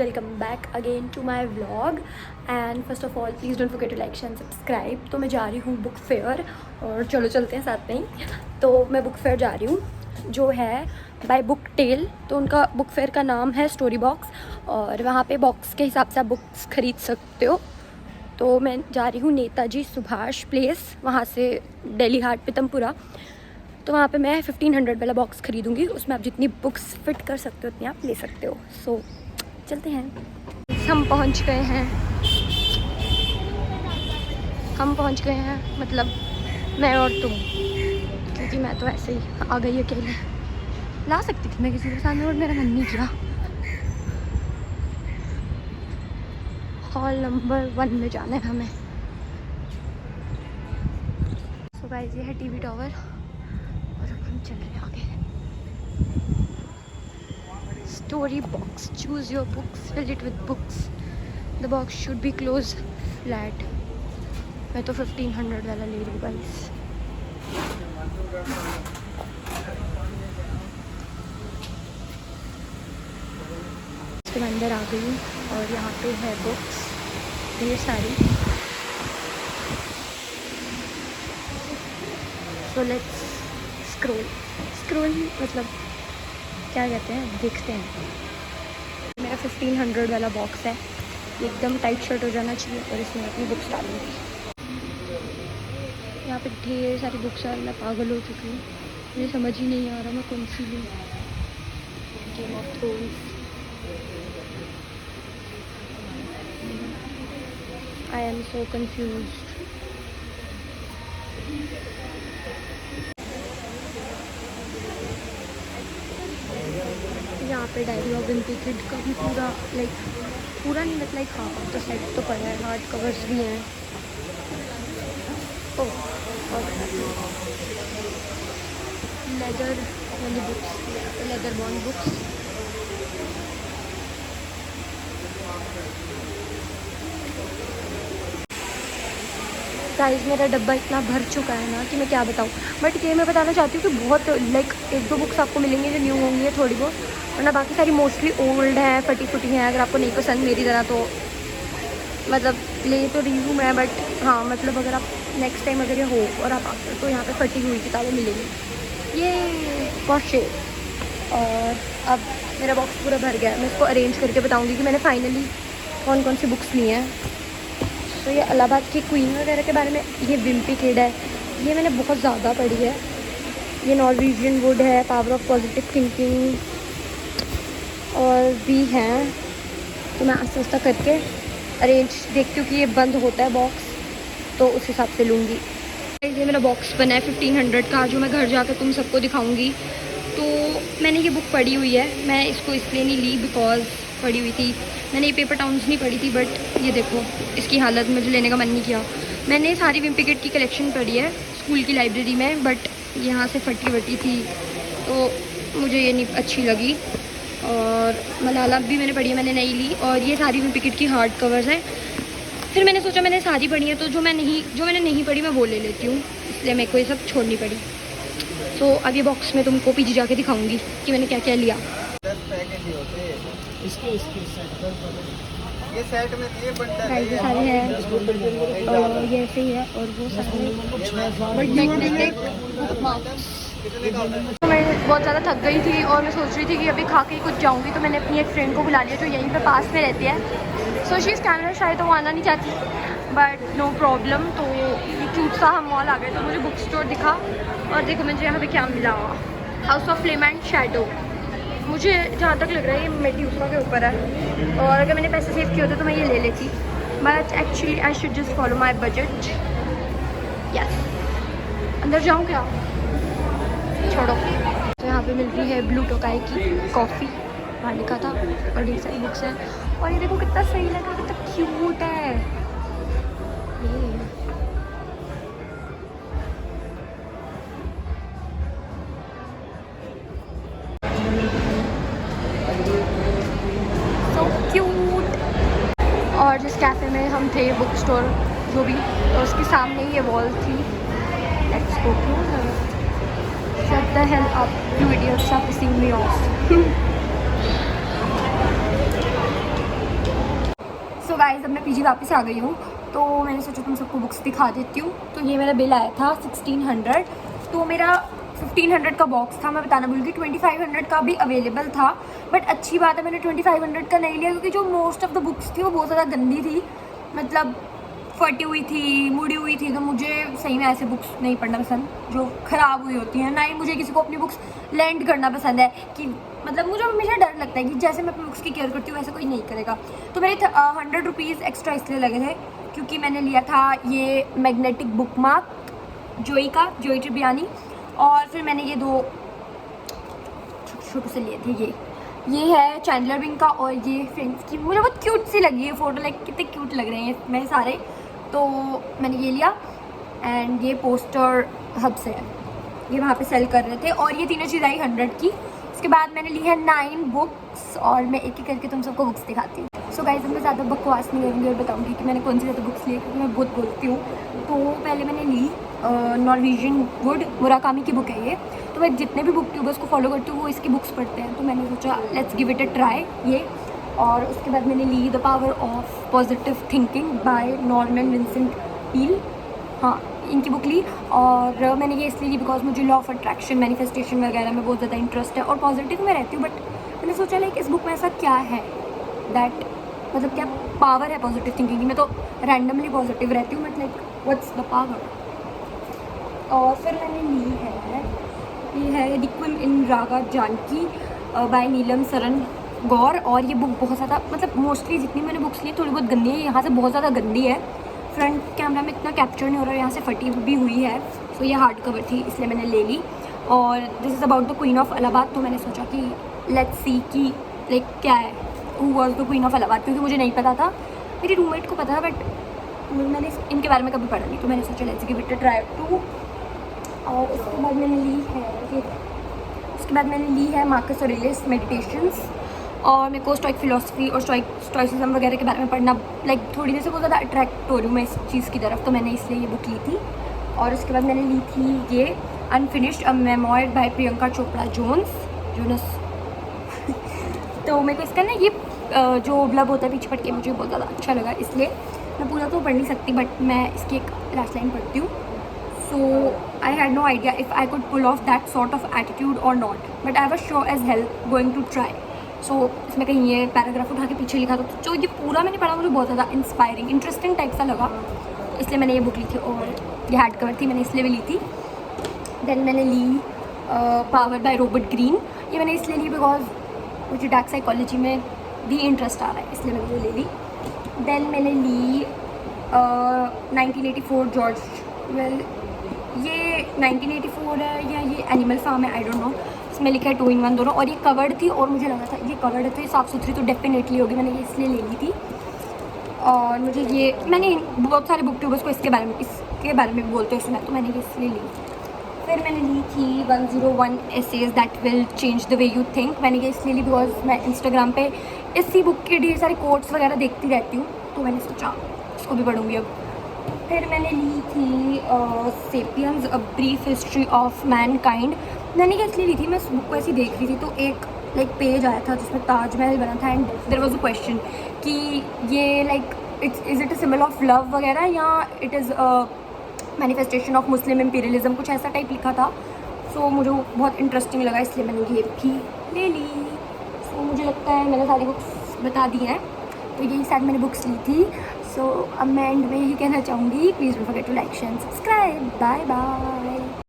Welcome back again to my vlog and first of all please don't forget to like and subscribe. तो मैं जा रही हूँ book fair और चलो चलते हैं साथ में ही। तो मैं बुक फेयर जा रही हूँ जो है बाय बुक टेल। तो उनका बुक फेयर का नाम है स्टोरी बॉक्स और वहाँ पे बॉक्स के हिसाब से आप बुक्स खरीद सकते हो। तो मैं जा रही हूँ नेताजी सुभाष प्लेस, वहाँ से दिल्ली हाट पीतमपुरा। तो वहाँ पे मैं 1500 वाला बॉक्स खरीदूँगी, उसमें आप जितनी बुक्स फिट कर सकते हो उतनी आप ले सकते हो। सो चलते हैं। हम पहुँच गए हैं मतलब मैं और तुम, क्योंकि मैं तो ऐसे ही आ गई अकेले। ला सकती थी मैं किसी के सामने और मेरा मन नहीं किया। हॉल नंबर 1 में जाना है हमें। सो गाइस ये है टीवी टावर और अब हम चल रहे हैं आगे। Story box, choose your books, fill it with books, the box should be close flat. मैं तो 1500 वाला ले रही हूँ गाइस। इसके अंदर आ गई हूँ और यहाँ पे है बुक्स ढेर सारी। सो लेट्स स्क्रोल मतलब क्या कहते हैं, देखते हैं। मेरा 1500 वाला बॉक्स है, एकदम टाइट शर्ट हो जाना चाहिए और इसमें अपनी बुक्स डालूंगी। यहाँ पे ढेर सारी बुक्स है, मैं पागल हो चुकी हूँ। मुझे समझ ही नहीं आ रहा मैं कौन सी लूँ। Game of thrones, I am so confused. यहाँ पे डायरी ऑफ विम्पी किड का भी पूरा नहीं मतलब हाँ तो सेट तो पड़ा है, हार्ड कवर्स भी हैं। ओह और लेदर वाली books, leather bond books. Guys मेरा डब्बा इतना भर चुका है ना कि मैं क्या बताऊँ। बट ये मैं बताना चाहती हूँ कि बहुत एक दो बुक्स आपको मिलेंगी जो न्यू होंगी थोड़ी बहुत, वरना बाकी सारी मोस्टली ओल्ड हैं, फटी फुटी हैं। अगर आपको नहीं पसंद मेरी तरह तो मतलब ले तो रही हूँ मैं, बट हाँ मतलब अगर आप नेक्स्ट टाइम अगर ये हो और आप आते तो यहाँ पे फटी हुई किताबें मिलेंगी। ये पॉश। और अब मेरा बॉक्स पूरा भर गया है। मैं इसको अरेंज करके बताऊँगी कि मैंने फाइनली कौन कौन सी बुक्स ली हैं। तो ये इलाहाबाद की क्वीन वगैरह के बारे में, ये विम्पी किड है, ये मैंने बहुत ज़्यादा पढ़ी है। ये नॉर्वेजियन वुड है, पावर ऑफ पॉजिटिव थिंकिंग और भी हैं। तो मैं आस्ता आस्ता करके अरेंज देखती हूँ कि ये बंद होता है बॉक्स तो उस हिसाब से लूँगी। ये मेरा बॉक्स बना है 1500 का, जो मैं घर जाकर तुम सबको दिखाऊँगी। तो मैंने ये बुक पढ़ी हुई है, मैं इसको इसलिए नहीं ली बिकॉज पढ़ी हुई थी। मैंने ये पेपर टाउन्स नहीं पढ़ी थी, बट ये देखो इसकी हालत, मुझे लेने का मन नहीं किया। मैंने सारी विम्पी किड की कलेक्शन पढ़ी है स्कूल की लाइब्रेरी में, बट यहाँ से फटी वटी थी तो मुझे ये नहीं अच्छी लगी। और मलाला भी मैंने पढ़ी है, मैंने नहीं ली। और ये सारी विम्पी किड की हार्ड कवर्स हैं। फिर मैंने सोचा मैंने सारी पढ़ी है तो जो मैंने नहीं पढ़ी मैं वो ले लेती हूँ, इसलिए मेरे को ये सब छोड़नी पड़ी। तो अब ये बॉक्स में तुमको पीछे जाके दिखाऊंगी कि मैंने क्या क्या लिया। ये सेट में ये बंडल सारे हैं और ये ऐसे ही है और वो सारे मैं बहुत ज़्यादा थक गई थी और मैं सोच रही थी कि अभी खा के कुछ जाऊंगी। तो मैंने अपनी एक फ्रेंड को बुला लिया जो यहीं पे पास में रहती है। सो शी इज़ कैमरा शायद तो वो आना नहीं चाहती, बट नो प्रॉब्लम। तो ये क्यूट सा हम मॉल आ गए तो मुझे बुक स्टोर दिखा और देखो मुझे यहाँ पे क्या मिला। House of flame and shadow, मुझे जहाँ तक लग रहा है ये मेड्यूसा के ऊपर है और अगर मैंने पैसे सेव किए होते तो मैं ये ले लेती, but actually I should just follow my budget. Yes, अंदर जाऊँ क्या, छोड़ो। तो यहाँ पे मिल रही है ब्लू टोकाई की कॉफ़ी, वहाँ लिखा था और ढेर सारी बुक्स हैं। और ये देखो कितना सही लग रहा है, कितना क्यूट है ये। So cute. और जिस कैफ़े में हम थे, बुक स्टोर जो भी, तो उसके सामने ही ये वॉल थी। Let's go closer. Shut the hell up, you idiots, stop pissing me off. Guys अब मैं पीजी वापस आ गई हूँ, तो मैंने सोचा तुम सबको बुक्स दिखा देती हूँ। तो ये मेरा बिल आया था 1600, तो मेरा 1500 का बॉक्स था, मैं बताना भूल गई। 2500 का भी अवेलेबल था, बट अच्छी बात है मैंने 2500 का नहीं लिया, क्योंकि जो मोस्ट ऑफ द बुक्स थी वो बहुत ज़्यादा गंदी थी, मतलब फटी हुई थी, मुड़ी हुई थी। तो मुझे सही में ऐसे बुक्स नहीं पढ़ना पसंद जो ख़राब हुई होती हैं, ना ही मुझे किसी को अपनी बुक्स लैंड करना पसंद है। कि मतलब मुझे हमेशा डर लगता है कि जैसे मैं अपनी बुक्स की केयर करती हूँ वैसे कोई नहीं करेगा। तो मेरे 100 रुपीज़ एक्स्ट्रा इसलिए लगे थे क्योंकि मैंने लिया था ये मैग्नेटिक बुक मार्क जोई ट्रिबियानी, और फिर मैंने ये 2 छोटे से लिए थे। ये है चैंडलर विंग का, और ये फ्रेंड्स की। मुझे बहुत क्यूट सी लगी है फ़ोटो, लाइक कितने क्यूट लग रहे हैं मैं सारे, तो मैंने ये लिया। एंड ये पोस्टर हब से है, ये वहाँ पे सेल कर रहे थे, और ये तीनों चीज़ आई 100 की। उसके बाद मैंने ली है 9 बुक्स, और मैं एक एक करके तुम सबको बुक्स दिखाती हूँ। सो गाइस, मैं ज़्यादा बकवास नहीं करूँगी और बताऊँगी कि मैंने कौन सी ज़्यादा बुक्स ली, क्योंकि मैं बहुत बोलती हूँ। तो पहले मैंने ली नॉर्वेजियन वुड मुराकामी की बुक है ये। तो मैं जितने भी बुक ट्यूबर्स को फॉलो करती हूँ वो इसकी बुक्स पढ़ते हैं, तो मैंने सोचा let's give it a try ये। और उसके बाद मैंने ली the power of positive thinking by Norman Vincent Peale, हाँ इनकी बुक ली। और मैंने ये इसलिए ली बिकॉज मुझे लॉ ऑफ अट्रैक्शन, मैनिफेस्टेशन वगैरह में बहुत ज़्यादा इंटरेस्ट है, और पॉजिटिव में रहती हूँ। बट मैंने सोचा लाइक इस बुक में ऐसा क्या है दैट, मतलब क्या पावर है पॉजिटिव थिंकिंग की। मैं तो रैंडमली पॉजिटिव रहती हूँ, but like what's the power. और फिर मैंने ली है, ये है रिक्विम इन रागा जानकी बाय नीलम सरन गौर। और ये बुक बहुत ज़्यादा, मतलब मोस्टली जितनी मैंने बुक्स ली थोड़ी बहुत गंदी है, यहाँ से बहुत ज़्यादा गंदी है। फ्रंट कैमरा में इतना कैप्चर नहीं हो रहा है, यहाँ से फटी भी हुई है। तो ये हार्ड कवर थी इसलिए मैंने ले ली। और this is about the queen of Allahabad, तो मैंने सोचा कि लेट्स सी कि लाइक क्या है, who was the queen of Allahabad, क्योंकि मुझे नहीं पता था, मेरी रूममेट को पता था, बट मैंने इनके बारे में कभी पढ़ा नहीं। तो मैंने सोचा let's give it a try too. और उसके बाद मैंने ली है उसके बाद मैंने ली है मार्कस ऑरेलियस मेडिटेशंस। और मेरे को स्टोइक फिलोसफी और स्टोइसिज्म वगैरह के बारे में पढ़ना लाइक थोड़ी देर से बहुत ज़्यादा अट्रैक्ट हो रही हूँ मैं इस चीज़ की तरफ, तो मैंने इसलिए ये बुक ली थी। और उसके बाद मैंने ली थी ये unfinished a memoir by Priyanka Chopra Jonas तो मेरे को इसका ना ये जो ब्लब होता है पीछे पढ़ के मुझे बहुत ज़्यादा अच्छा लगा, इसलिए मैं पूरा तो पढ़ नहीं सकती, बट मैं इसकी एक लास्ट लाइन पढ़ती हूँ। So I had no idea if I could pull off that sort of attitude or not, but I was sure as hell going to try. So इसमें कहीं ये पैराग्राफ उठा के पीछे लिखा था, तो जो ये पूरा मैंने पढ़ा मुझे बहुत ज़्यादा इंस्पायरिंग इंटरेस्टिंग टाइप सा लगा, इसलिए मैंने ये बुक ली थी। और ये हार्ड कवर थी, मैंने इसलिए भी ली थी। देन मैंने ली पावर बाय रॉबर्ट ग्रीन, ये मैंने इसलिए ली बिकॉज मुझे डार्क साइकोलॉजी में भी इंटरेस्ट आ रहा है, इसलिए मैंने ये ले ली। देन मैंने ली 1984 जॉर्ज वेल, ये 1984 है या ये एनिमल फार्म है, आई डोंट नो। इसमें लिखा है 2 in 1 दोनों, और ये कवर्ड थी, और मुझे लगा था ये कवर्ड है तो ये साफ़ सुथरी तो डेफिनेटली होगी, मैंने ये इसलिए ले ली थी। और मुझे ये मैंने बहुत सारे बुक ट्यूबर्स को इसके बारे में बोलते हैं सुना, तो मैंने ये इसलिए ली। फिर मैंने ली थी 101 essays that will change the way you think, मैंने ये इसलिए ली बिकॉज मैं इंस्टाग्राम पे इसी बुक के ढेर सारे कोट्स वगैरह देखती रहती हूँ, तो मैंने सोचा इसको भी पढ़ूँगी अब। फिर मैंने ली थी sapiens a brief history of Mankind, मैंने ये इसलिए ली थी, मैं उस बुक को ऐसी देख रही थी, तो एक लाइक पेज आया था जिसमें ताजमहल बना था, and there was a question कि ये like is it a symbol of love वगैरह, या it is manifestation of Muslim imperialism, कुछ ऐसा टाइप लिखा था। सो मुझे वो बहुत इंटरेस्टिंग लगा, इसलिए मैंने ये भी ले ली। सो मुझे लगता है मैंने सारी बुक्स बता दी हैं, तो यही शायद मैंने बुक्स ली थी। सो अब मैं एंड में यही कहना चाहूँगी, please don't forget to like share and subscribe. Bye bye.